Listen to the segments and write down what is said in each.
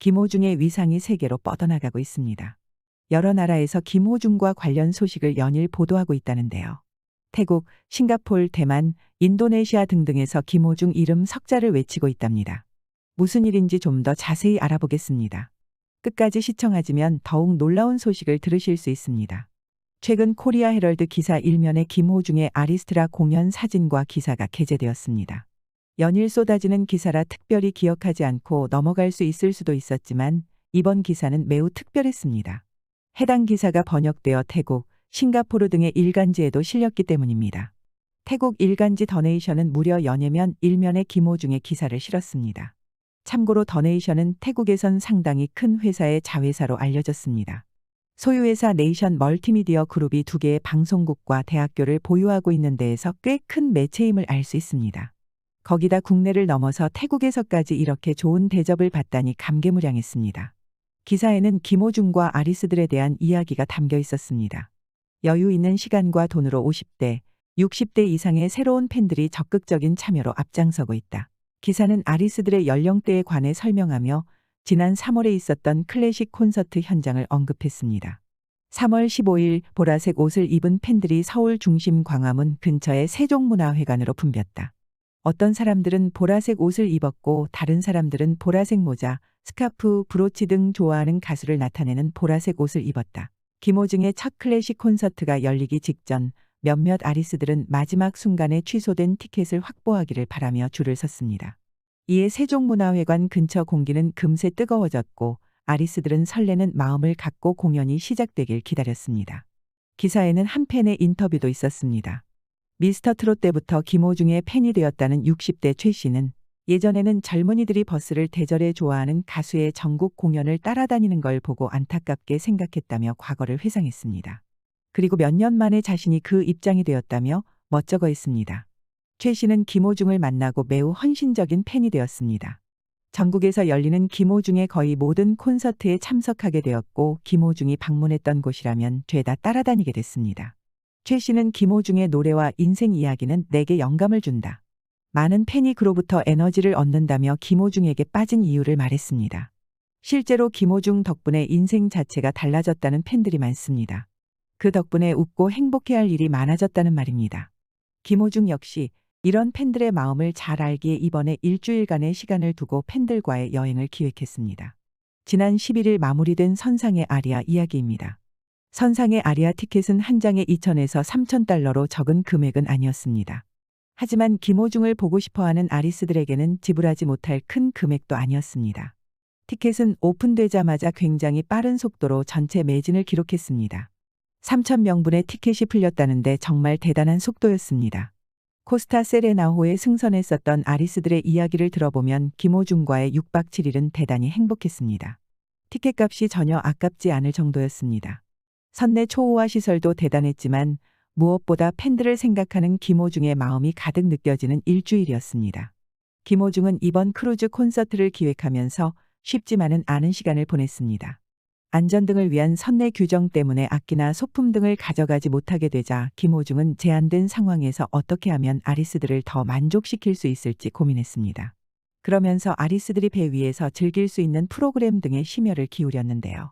김호중의 위상이 세계로 뻗어나가고 있습니다. 여러 나라에서 김호중과 관련 소식을 연일 보도하고 있다는데요. 태국, 싱가폴, 대만, 인도네시아 등등에서 김호중 이름 석자를 외치고 있답니다. 무슨 일인지 좀 더 자세히 알아보겠습니다. 끝까지 시청하시면 더욱 놀라운 소식을 들으실 수 있습니다. 최근 코리아 헤럴드 기사 1면에 김호중의 아리스트라 공연 사진과 기사가 게재되었습니다. 연일 쏟아지는 기사라 특별히 기억하지 않고 넘어갈 수 있을 수도 있었지만 이번 기사는 매우 특별했습니다. 해당 기사가 번역되어 태국, 싱가포르 등의 일간지에도 실렸기 때문입니다. 태국 일간지 더네이션은 무려 연예면 1면에 김호중의 기사를 실었습니다. 참고로 더네이션은 태국에선 상당히 큰 회사의 자회사로 알려졌습니다. 소유회사 네이션 멀티미디어 그룹이 2개의 방송국과 대학교를 보유하고 있는 데에서 꽤 큰 매체임을 알 수 있습니다. 거기다 국내를 넘어서 태국에서까지 이렇게 좋은 대접을 받다니 감개무량했습니다. 기사에는 김호중과 아리스들에 대한 이야기가 담겨 있었습니다. 여유 있는 시간과 돈으로 50대, 60대 이상의 새로운 팬들이 적극적인 참여로 앞장서고 있다. 기사는 아리스들의 연령대에 관해 설명하며 지난 3월에 있었던 클래식 콘서트 현장을 언급했습니다. 3월 15일 보라색 옷을 입은 팬들이 서울 중심 광화문 근처의 세종문화회관으로 붐볐다. 어떤 사람들은 보라색 옷을 입었고 다른 사람들은 보라색 모자, 스카프, 브로치 등 좋아하는 가수를 나타내는 보라색 옷을 입었다. 김호중의 첫 클래식 콘서트가 열리기 직전 몇몇 아리스들은 마지막 순간에 취소된 티켓을 확보하기를 바라며 줄을 섰습니다. 이에 세종문화회관 근처 공기는 금세 뜨거워졌고 아리스들은 설레는 마음을 갖고 공연이 시작되길 기다렸습니다. 기사에는 한 팬의 인터뷰도 있었습니다. 미스터트롯 때부터 김호중의 팬이 되었다는 60대 최 씨는 예전에는 젊은이들이 버스를 대절해 좋아하는 가수의 전국 공연을 따라다니는 걸 보고 안타깝게 생각했다며 과거를 회상했습니다. 그리고 몇 년 만에 자신이 그 입장이 되었다며 멋쩍어 했습니다. 최 씨는 김호중을 만나고 매우 헌신적인 팬이 되었습니다. 전국에서 열리는 김호중의 거의 모든 콘서트에 참석하게 되었고 김호중이 방문했던 곳이라면 죄다 따라다니게 됐습니다. 최 씨는 김호중의 노래와 인생 이야기는 내게 영감을 준다. 많은 팬이 그로부터 에너지를 얻는다며 김호중에게 빠진 이유를 말했습니다. 실제로 김호중 덕분에 인생 자체가 달라졌다는 팬들이 많습니다. 그 덕분에 웃고 행복해할 일이 많아졌다는 말입니다. 김호중 역시 이런 팬들의 마음을 잘 알기에 이번에 일주일간의 시간을 두고 팬들과의 여행을 기획했습니다. 지난 11일 마무리된 선상의 아리아 이야기입니다. 선상의 아리아 티켓은 한 장에 2,000에서 3,000달러로 적은 금액은 아니었습니다. 하지만 김호중을 보고 싶어하는 아리스들에게는 지불하지 못할 큰 금액도 아니었습니다. 티켓은 오픈되자마자 굉장히 빠른 속도로 전체 매진을 기록했습니다. 3,000명분의 티켓이 풀렸다는데 정말 대단한 속도였습니다. 코스타 세레나호에 승선했었던 아리스들의 이야기를 들어보면 김호중과의 6박 7일은 대단히 행복했습니다. 티켓값이 전혀 아깝지 않을 정도였습니다. 선내 초호화 시설도 대단했지만 무엇보다 팬들을 생각하는 김호중의 마음이 가득 느껴지는 일주일이었습니다. 김호중은 이번 크루즈 콘서트를 기획하면서 쉽지만은 않은 시간을 보냈습니다. 안전 등을 위한 선내 규정 때문에 악기나 소품 등을 가져가지 못하게 되자 김호중은 제한된 상황에서 어떻게 하면 아리스들을 더 만족시킬 수 있을지 고민했습니다. 그러면서 아리스들이 배 위에서 즐길 수 있는 프로그램 등에 심혈을 기울였는데요.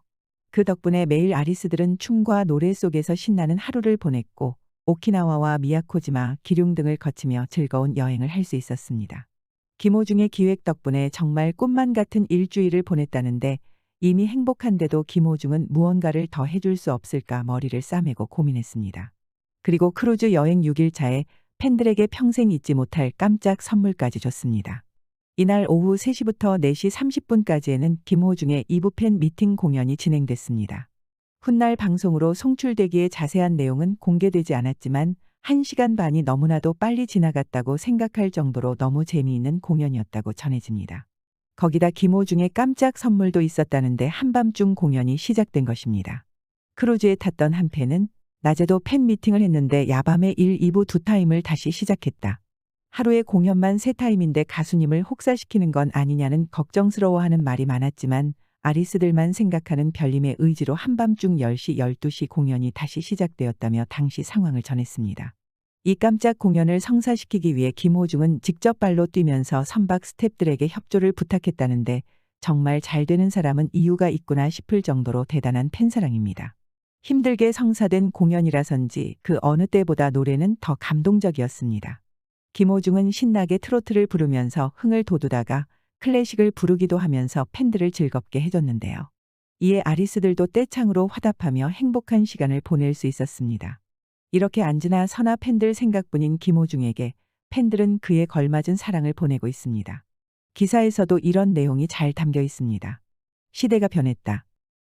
그 덕분에 매일 아리스들은 춤과 노래 속에서 신나는 하루를 보냈고 오키나와와 미야코지마, 기륭 등을 거치며 즐거운 여행을 할 수 있었습니다. 김호중의 기획 덕분에 정말 꿈만 같은 일주일을 보냈다는데 이미 행복한데도 김호중은 무언가를 더 해줄 수 없을까 머리를 싸매고 고민했습니다. 그리고 크루즈 여행 6일차에 팬들에게 평생 잊지 못할 깜짝 선물까지 줬습니다. 이날 오후 3시부터 4시 30분까지에는 김호중의 2부 팬 미팅 공연이 진행됐습니다. 훗날 방송으로 송출되기에 자세한 내용은 공개되지 않았지만 1시간 반이 너무나도 빨리 지나갔다고 생각할 정도로 너무 재미있는 공연이었다고 전해집니다. 거기다 김호중의 깜짝 선물도 있었다는데 한밤중 공연이 시작된 것입니다. 크루즈에 탔던 한 팬은 낮에도 팬 미팅을 했는데 야밤에 1, 2부 2타임을 다시 시작했다. 하루에 공연만 3타임인데 가수님을 혹사시키는 건 아니냐는 걱정스러워하는 말이 많았지만 아리스들만 생각하는 별님의 의지로 한밤중 10시, 12시 공연이 다시 시작되었다며 당시 상황을 전했습니다. 이 깜짝 공연을 성사시키기 위해 김호중은 직접 발로 뛰면서 선박 스태프들에게 협조를 부탁했다는데 정말 잘 되는 사람은 이유가 있구나 싶을 정도로 대단한 팬사랑입니다. 힘들게 성사된 공연이라선지 그 어느 때보다 노래는 더 감동적이었습니다. 김호중은 신나게 트로트를 부르면서 흥을 돋우다가 클래식을 부르기도 하면서 팬들을 즐겁게 해줬는데요. 이에 아리스들도 떼창으로 화답하며 행복한 시간을 보낼 수 있었습니다. 이렇게 안지나 선아 팬들 생각뿐인 김호중에게 팬들은 그에 걸맞은 사랑을 보내고 있습니다. 기사에서도 이런 내용이 잘 담겨 있습니다. 시대가 변했다.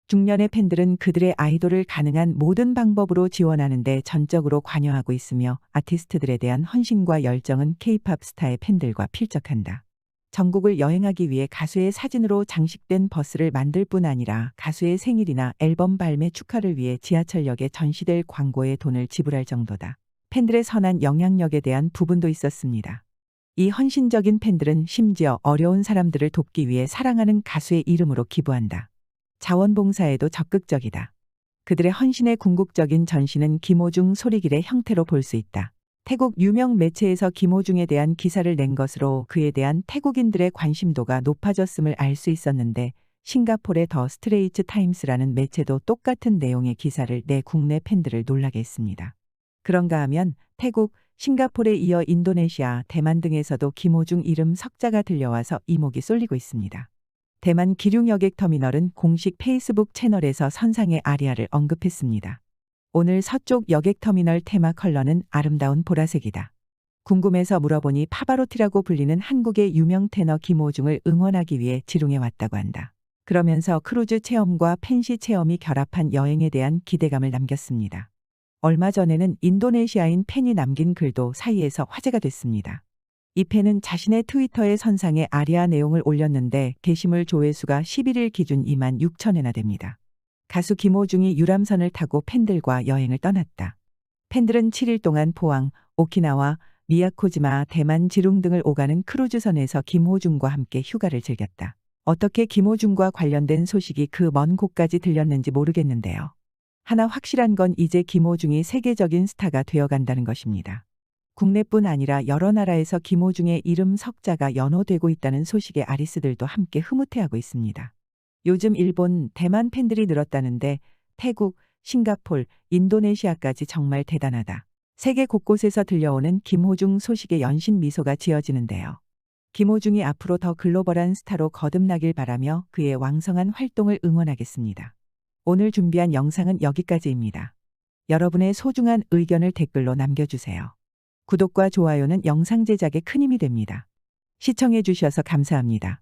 중년의 팬들은 그들의 아이돌을 가능한 모든 방법으로 지원하는 데 전적으로 관여하고 있으며 아티스트들에 대한 헌신과 열정은 K-팝 스타의 팬들과 필적한다. 전국을 여행하기 위해 가수의 사진으로 장식된 버스를 만들 뿐 아니라 가수의 생일이나 앨범 발매 축하를 위해 지하철역에 전시될 광고에 돈을 지불할 정도다. 팬들의 선한 영향력에 대한 부분도 있었습니다. 이 헌신적인 팬들은 심지어 어려운 사람들을 돕기 위해 사랑하는 가수의 이름으로 기부한다. 자원봉사에도 적극적이다. 그들의 헌신의 궁극적인 전시는 김호중 소리길의 형태로 볼 수 있다. 태국 유명 매체에서 김호중에 대한 기사를 낸 것으로 그에 대한 태국인들의 관심도가 높아졌음을 알 수 있었는데 싱가포르의 더 스트레이트 타임스라는 매체도 똑같은 내용의 기사를 내 국내 팬들을 놀라게 했습니다. 그런가 하면 태국, 싱가포르에 이어 인도네시아, 대만 등에서도 김호중 이름 석자가 들려와서 이목이 쏠리고 있습니다. 대만 기륭여객터미널은 공식 페이스북 채널에서 선상의 아리아를 언급했습니다. 오늘 서쪽 여객터미널 테마 컬러는 아름다운 보라색이다. 궁금해서 물어보니 파바로티라고 불리는 한국의 유명 테너 김호중을 응원하기 위해 지룽에 왔다고 한다. 그러면서 크루즈 체험과 펜시 체험이 결합한 여행에 대한 기대감을 남겼습니다. 얼마 전에는 인도네시아인 팬이 남긴 글도 사이에서 화제가 됐습니다. 이 팬은 자신의 트위터에 선상에 아리아 내용을 올렸는데 게시물 조회수가 11일 기준 2만 6천회나 됩니다. 가수 김호중이 유람선을 타고 팬들과 여행을 떠났다. 팬들은 7일 동안 포항, 오키나와, 미야코지마, 대만 지룽 등을 오가는 크루즈선에서 김호중과 함께 휴가를 즐겼다. 어떻게 김호중과 관련된 소식이 그 먼 곳까지 들렸는지 모르겠는데요. 하나 확실한 건 이제 김호중이 세계적인 스타가 되어간다는 것입니다. 국내뿐 아니라 여러 나라에서 김호중의 이름 석자가 연호되고 있다는 소식에 아리스들도 함께 흐뭇해하고 있습니다. 요즘 일본, 대만 팬들이 늘었다는데 태국, 싱가폴, 인도네시아까지 정말 대단하다. 세계 곳곳에서 들려오는 김호중 소식에 연신 미소가 지어지는데요. 김호중이 앞으로 더 글로벌한 스타로 거듭나길 바라며 그의 왕성한 활동을 응원하겠습니다. 오늘 준비한 영상은 여기까지입니다. 여러분의 소중한 의견을 댓글로 남겨주세요. 구독과 좋아요는 영상 제작에 큰 힘이 됩니다. 시청해 주셔서 감사합니다.